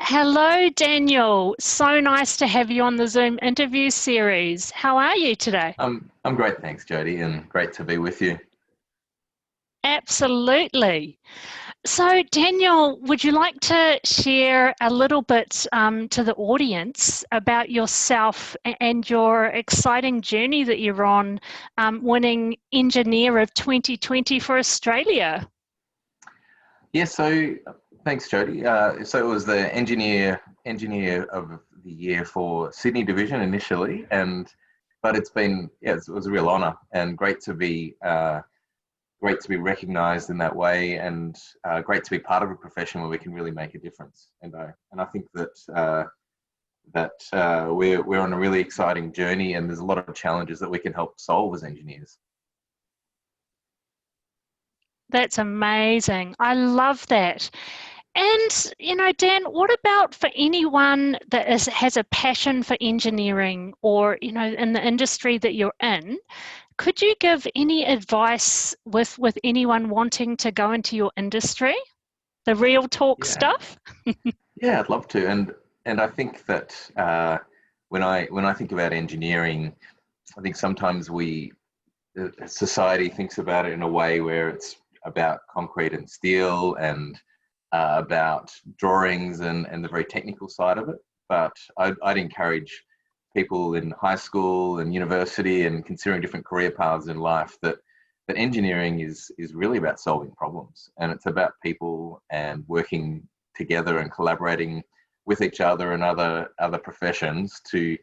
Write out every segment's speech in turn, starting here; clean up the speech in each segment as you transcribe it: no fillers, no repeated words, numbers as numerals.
Hello, Daniel. So nice to have you on the Zoom interview series. How are you today? I'm great, thanks, Jodi, and great to be with you. Absolutely. So, Daniel, would you like to share a little bit to the audience about yourself and your exciting journey that you're on, winning Engineer of 2020 for Australia? Yeah, so thanks, Jodi. So it was the engineer of the year for Sydney Division initially, but it's been it was a real honour and great to be recognised in that way, and great to be part of a profession where we can really make a difference. And I think that we're on a really exciting journey, and there's a lot of challenges that we can help solve as engineers. That's amazing. I love that. And, Dan, what about for anyone that has a passion for engineering or, in the industry that you're in? Could you give any advice with anyone wanting to go into your industry? The real talk Yeah, stuff? yeah, I'd love to. And I think that when I think about engineering, I think sometimes society thinks about it in a way where it's about concrete and steel and about drawings and the very technical side of it. But I'd encourage people in high school and university and considering different career paths in life that engineering is really about solving problems, and it's about people and working together and collaborating with each other and other professions to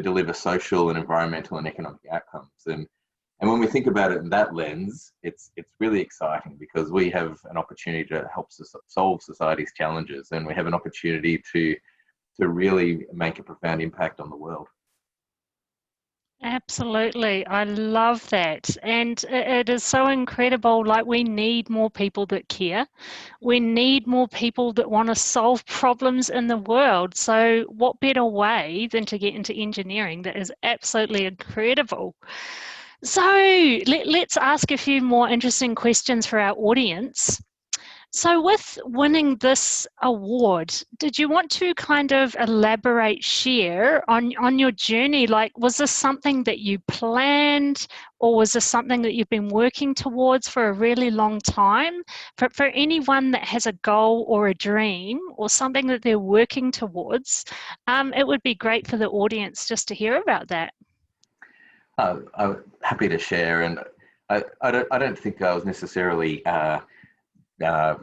deliver social and environmental and economic outcomes. And when we think about it in that lens, it's really exciting because we have an opportunity to help solve society's challenges, and we have an opportunity to really make a profound impact on the world. Absolutely. I love that. And it is so incredible. Like, we need more people that care. We need more people that want to solve problems in the world. So, what better way than to get into engineering? That is absolutely incredible. So, let's ask a few more interesting questions for our audience. So, with winning this award, did you want to kind of elaborate, share on your journey? Like, was this something that you planned, or was this something that you've been working towards for a really long time? For anyone that has a goal or a dream or something that they're working towards, it would be great for the audience just to hear about that. I'm happy to share, and I don't think I was necessarily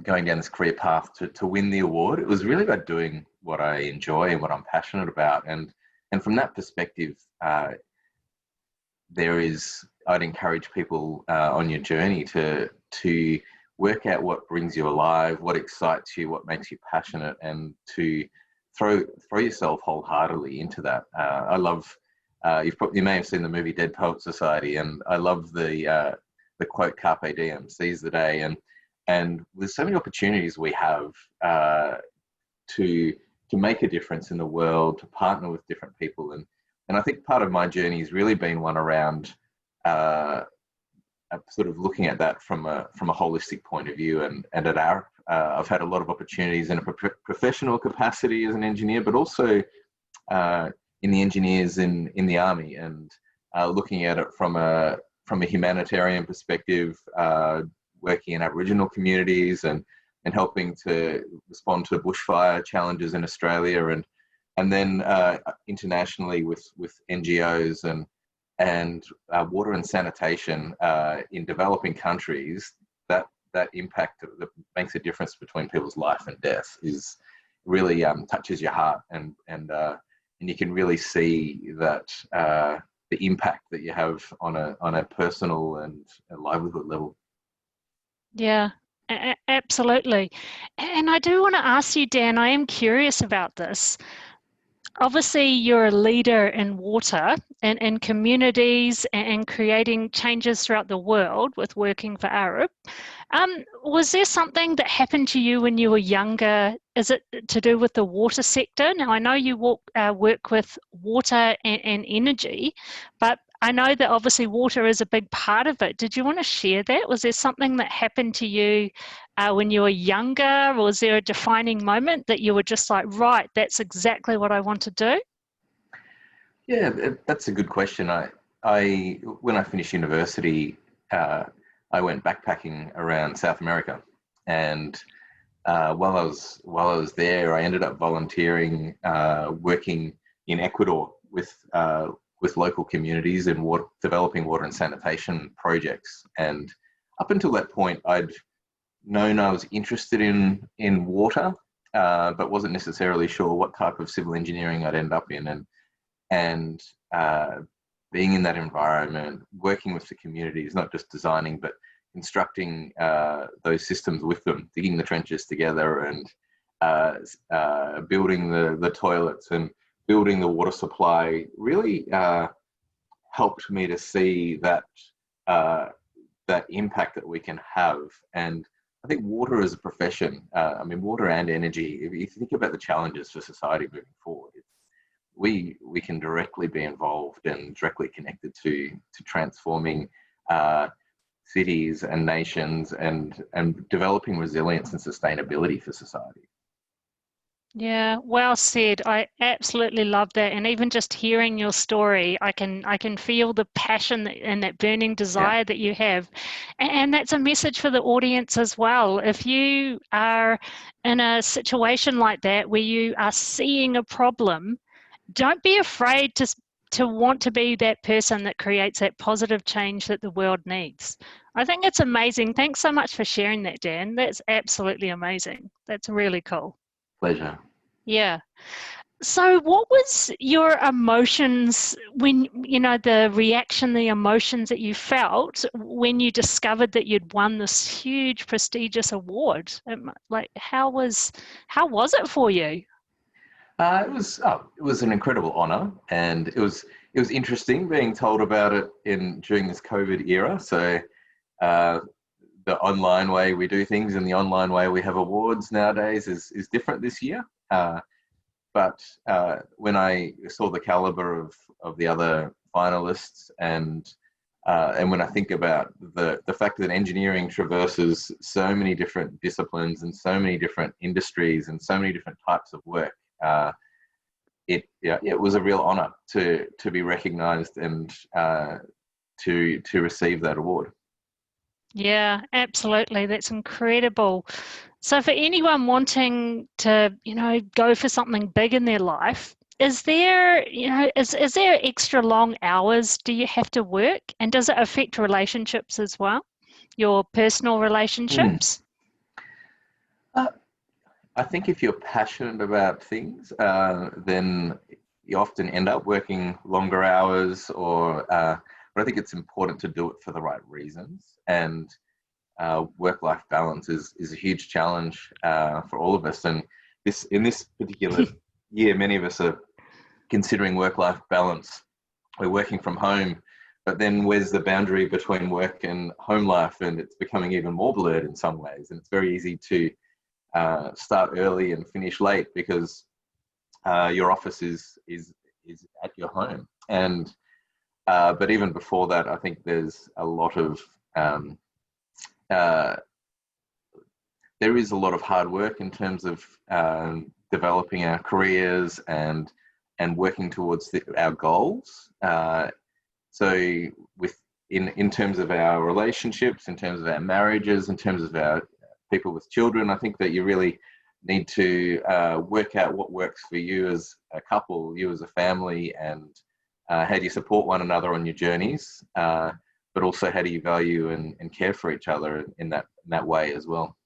going down this career path to win the award. It was really about doing what I enjoy and what I'm passionate about, and from that perspective, I'd encourage people on your journey to work out what brings you alive, what excites you, what makes you passionate, and to throw yourself wholeheartedly into that. I love. You may have seen the movie Dead Poet Society, and I love the quote "Carpe diem," seize the day, and there's so many opportunities we have to make a difference in the world, to partner with different people, and I think part of my journey has really been one around uh, sort of looking at that from a holistic point of view, and at Arup, I've had a lot of opportunities in a professional capacity as an engineer, but also in the engineers in the army, and looking at it from a humanitarian perspective, working in Aboriginal communities and helping to respond to bushfire challenges in Australia, and then internationally with NGOs and water and sanitation in developing countries. That impact that makes a difference between people's life and death is really touches your heart, and you can really see that the impact that you have on a personal and a livelihood level. Yeah, absolutely. And I do want to ask you, Dan, I am curious about this. Obviously, you're a leader in water and in communities and creating changes throughout the world with working for Arup. Was there something that happened to you when you were younger? Is it to do with the water sector? Now, I know you work with water and energy, but I know that obviously water is a big part of it. Did you want to share that? Was there something that happened to you when you were younger? Or was there a defining moment that you were just like, right, that's exactly what I want to do? Yeah, that's a good question. I when I finished university, I went backpacking around South America, and while I was there, I ended up volunteering, working in Ecuador with local communities and developing water and sanitation projects. And up until that point, I'd known I was interested in water, but wasn't necessarily sure what type of civil engineering I'd end up in. And being in that environment, working with the communities, not just designing, but constructing those systems with them, digging the trenches together, and building the toilets and building the water supply, really helped me to see that that impact that we can have. And I think water as a profession, I mean, water and energy, if you think about the challenges for society moving forward, we can directly be involved and directly connected to transforming cities and nations, and developing resilience and sustainability for society. Yeah, well said. I absolutely love that. And even just hearing your story, I can feel the passion and that burning Yeah. desire that you have. And that's a message for the audience as well. If you are in a situation like that where you are seeing a problem, don't be afraid to want to be that person that creates that positive change that the world needs. I think it's amazing. Thanks so much for sharing that, Dan. That's absolutely amazing. That's really cool. Pleasure. Yeah. So what was your emotions when, the reaction, the emotions that you felt when you discovered that you'd won this huge prestigious award? Like how was it for you? It was an incredible honour, and it was interesting being told about it during this COVID era. So uh, the online way we do things and the online way we have awards nowadays is different this year. But when I saw the caliber of the other finalists, and when I think about the fact that engineering traverses so many different disciplines and so many different industries and so many different types of work, it was a real honour to be recognised and to receive that award. Yeah, absolutely. That's incredible. So for anyone wanting to, go for something big in their life, is there, is there extra long hours do you have to work? And does it affect relationships as well? Your personal Mm. relationships? Uh, I think if you're passionate about things, then you often end up working longer hours, but I think it's important to do it for the right reasons. And work-life balance is a huge challenge for all of us. And in this particular year, many of us are considering work-life balance. We're working from home, but then where's the boundary between work and home life? And it's becoming even more blurred in some ways. And it's very easy to start early and finish late because your office is at your home. And but even before that, I think there's a lot of uh, there is a lot of hard work in terms of developing our careers and working towards our goals. So in terms of our relationships, in terms of our marriages, in terms of our people with children, I think that you really need to work out what works for you as a couple, you as a family, and how do you support one another on your journeys, but also how do you value and care for each other in that way as well.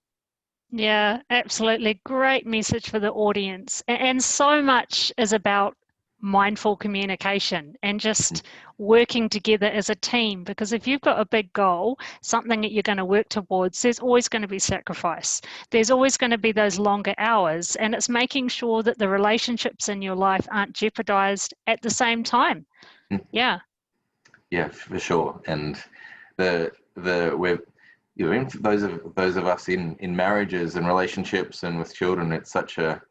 Yeah, absolutely. Great message for the audience. And so much is about mindful communication and just working together as a team. Because if you've got a big goal, something that you're going to work towards, there's always going to be sacrifice. There's always going to be those longer hours. And it's making sure that the relationships in your life aren't jeopardized at the same time. Yeah. Yeah, for sure. And we're those of us in marriages and relationships and with children, it's such a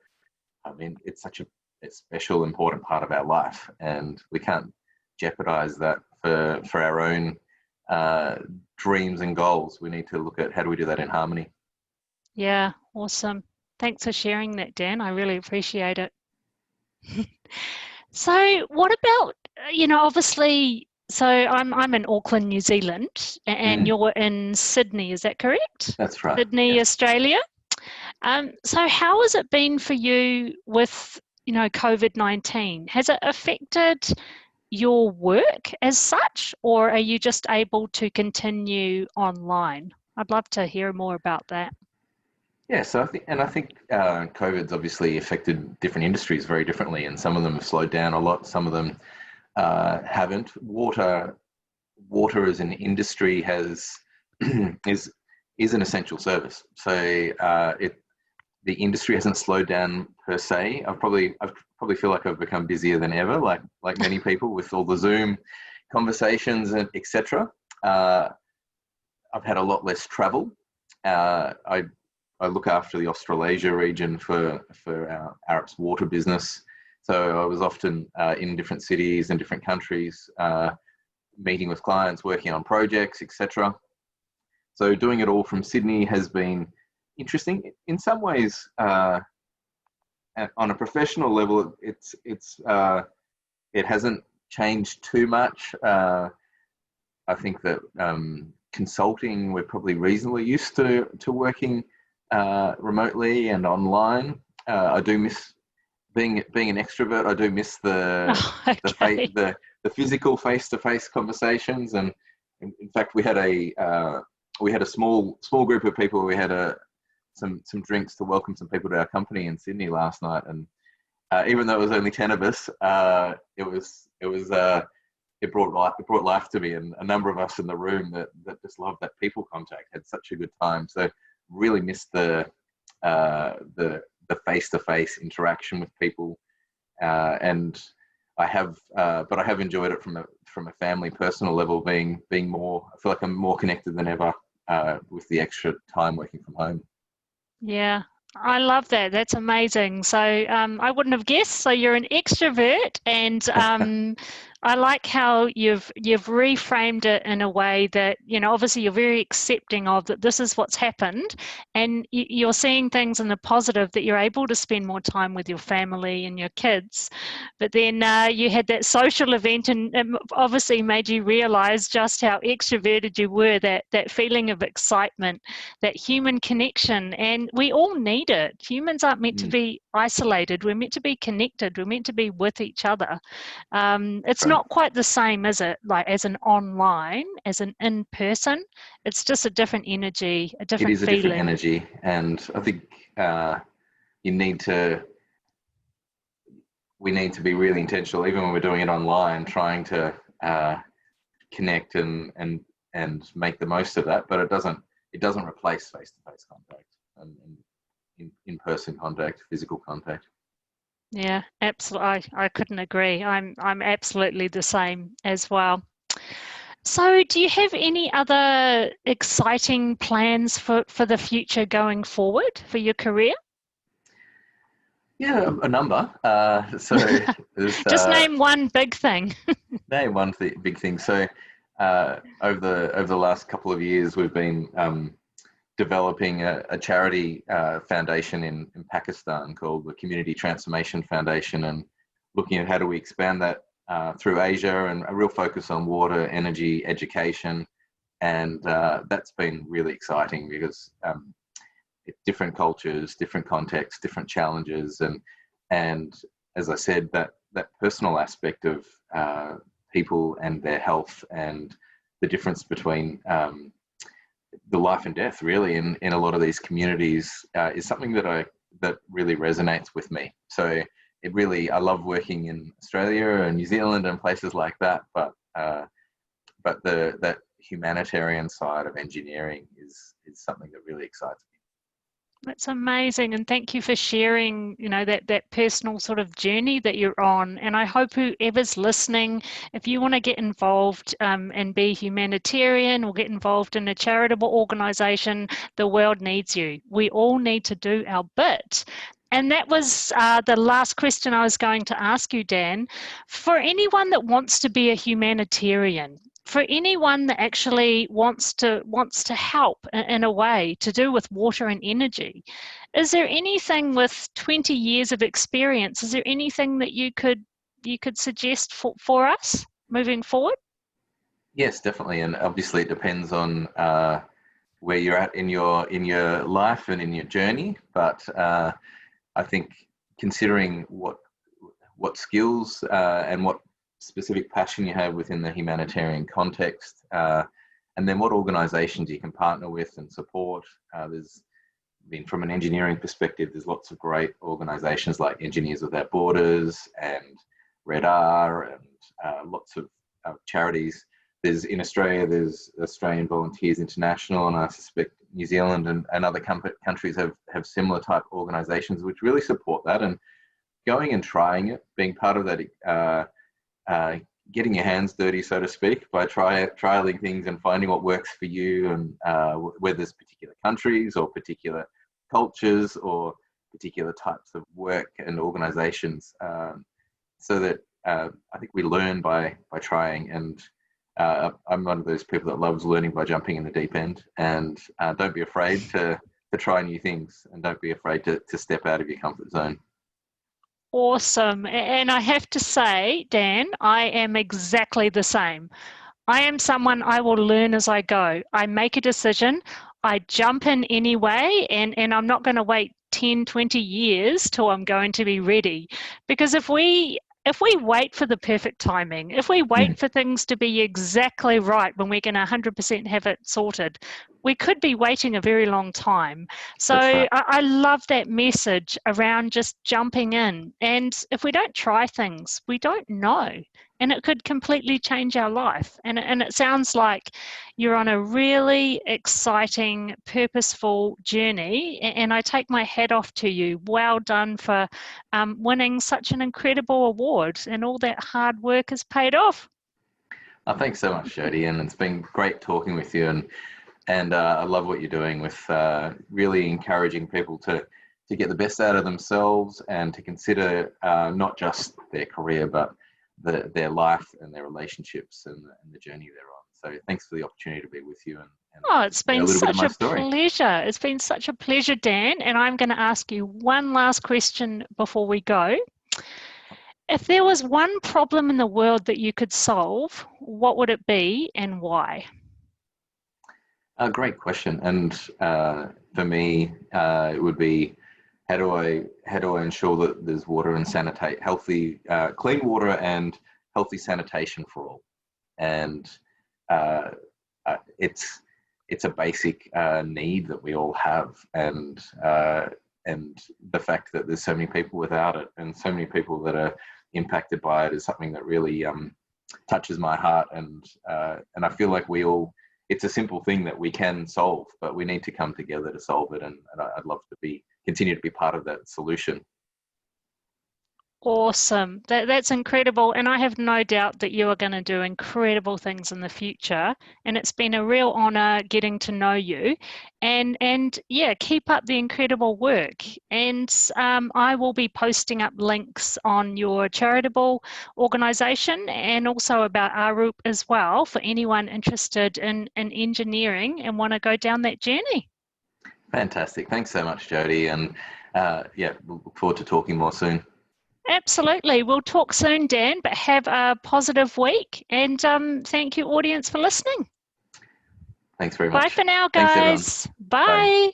special, important part of our life, and we can't jeopardize that for our own dreams and goals. We need to look at how do we do that in harmony. Yeah, awesome. Thanks for sharing that, Dan. I really appreciate it. So what about, obviously, so I'm in Auckland, New Zealand, and you're in Sydney, is that correct? That's right. Sydney, yeah. Australia. So how has it been for you with, COVID-19? Has it affected your work as such, or are you just able to continue online? I'd love to hear more about that. Yeah, so I think COVID's obviously affected different industries very differently, and some of them have slowed down a lot. Some of them haven't. Water as an industry is an essential service. So the industry hasn't slowed down per se. I probably feel like I've become busier than ever, like many people, with all the Zoom conversations and etc. I've had a lot less travel. I look after the Australasia region for our Arup's water business. So I was often in different cities and different countries, meeting with clients, working on projects, etc. So doing it all from Sydney has been interesting. In some ways, on a professional level, it hasn't changed too much. I think that consulting, we're probably reasonably used to working remotely and online. I do miss being an extrovert. I do miss the physical face-to-face conversations. And in fact, we had a small group of people. We had some drinks to welcome some people to our company in Sydney last night. And even though it was only 10 of us, it brought life to me, and a number of us in the room that just loved that people contact, had such a good time. So really missed the face-to-face interaction with people, and I have enjoyed it from a family, personal level, being more. I feel like I'm more connected than ever with the extra time working from home. Yeah, I love that. That's amazing. So I wouldn't have guessed. So you're an extrovert, and I like how you've reframed it in a way that, obviously you're very accepting of that this is what's happened, and you're seeing things in the positive, that you're able to spend more time with your family and your kids. But then you had that social event, and it obviously made you realize just how extroverted you were, that feeling of excitement, that human connection, and we all need it. Humans aren't meant to be isolated. We're meant to be connected. We're meant to be with each other. It's not quite the same, is it? Like as an online, as an in-person, it's just a different energy, a different feeling. It is a different energy, and I think we need to be really intentional, even when we're doing it online, trying to connect and make the most of that. But it doesn't replace face-to-face contact and in-person contact, physical contact. Yeah, absolutely. I couldn't agree. I'm absolutely the same as well. So do you have any other exciting plans for the future going forward for your career? Yeah, a number. Just name one big thing. Name one big thing. So over the last couple of years, we've been developing a charity foundation in Pakistan called the Community Transformation Foundation, and looking at how do we expand that through Asia, and a real focus on water, energy, education. And that's been really exciting because different cultures, different contexts, different challenges, and as I said, that personal aspect of people and their health, and the difference between the life and death, really, in a lot of these communities, is something that really resonates with me. So I love working in Australia and New Zealand and places like that, but that humanitarian side of engineering is something that really excites me. That's amazing, and thank you for sharing, that personal sort of journey that you're on. And I hope whoever's listening, if you want to get involved and be humanitarian or get involved in a charitable organisation, the world needs you. We all need to do our bit. And that was the last question I was going to ask you, Dan. For anyone that wants to be a humanitarian, for anyone that actually wants to help in a way to do with water and energy, is there anything with 20 years of experience? Is there anything that you could suggest for us moving forward? Yes, definitely, and obviously it depends on where you're at in your life and in your journey. But I think considering what skills and what specific passion you have within the humanitarian context, and then what organisations you can partner with and support. From an engineering perspective, there's lots of great organisations like Engineers Without Borders and Red R and lots of charities. In Australia, there's Australian Volunteers International, and I suspect New Zealand and other countries have similar type organisations which really support that. And going and trying it, being part of that, getting your hands dirty, so to speak, by trialing things and finding what works for you, and whether there's particular countries or particular cultures or particular types of work and organisations, so that I think we learn by trying. And I'm one of those people that loves learning by jumping in the deep end, and don't be afraid to try new things, and don't be afraid to step out of your comfort zone. Awesome. And I have to say, Dan, I am exactly the same. I am someone, I will learn as I go. I make a decision, I jump in anyway, and I'm not going to wait 10, 20 years till I'm going to be ready. Because if we wait for the perfect timing, if we wait for things to be exactly right when we're going to 100% have it sorted, we could be waiting a very long time. So Right. I love that message around just jumping in. And if we don't try things, we don't know. And it could completely change our life. And it sounds like you're on a really exciting, purposeful journey. And I take my hat off to you. Well done for winning such an incredible award. And all that hard work has paid off. Oh, thanks so much, Jodi. And it's been great talking with you. And I love what you're doing with really encouraging people to get the best out of themselves, and to consider not just their career, but their life and their relationships and the journey they're on. So thanks for the opportunity to be with you. And it's been such a pleasure. It's been such a pleasure, Dan. And I'm going to ask you one last question before we go. If there was one problem in the world that you could solve, what would it be and why? A great question. And for me, it would be, how do I ensure that there's water and healthy, clean water and healthy sanitation for all? And it's a basic need that we all have, and the fact that there's so many people without it, and so many people that are impacted by it, is something that really touches my heart. And I feel like it's a simple thing that we can solve, but we need to come together to solve it. And I'd love to continue to be part of that solution. Awesome. That's incredible. And I have no doubt that you are going to do incredible things in the future. And it's been a real honor getting to know you. And yeah, keep up the incredible work. And I will be posting up links on your charitable organization, and also about Arup as well, for anyone interested in engineering and want to go down that journey. Fantastic. Thanks so much, Jodi. And we'll look forward to talking more soon. Absolutely. We'll talk soon, Dan, but have a positive week. And thank you, audience, for listening. Thanks very much. Bye for now, guys. Bye. Bye.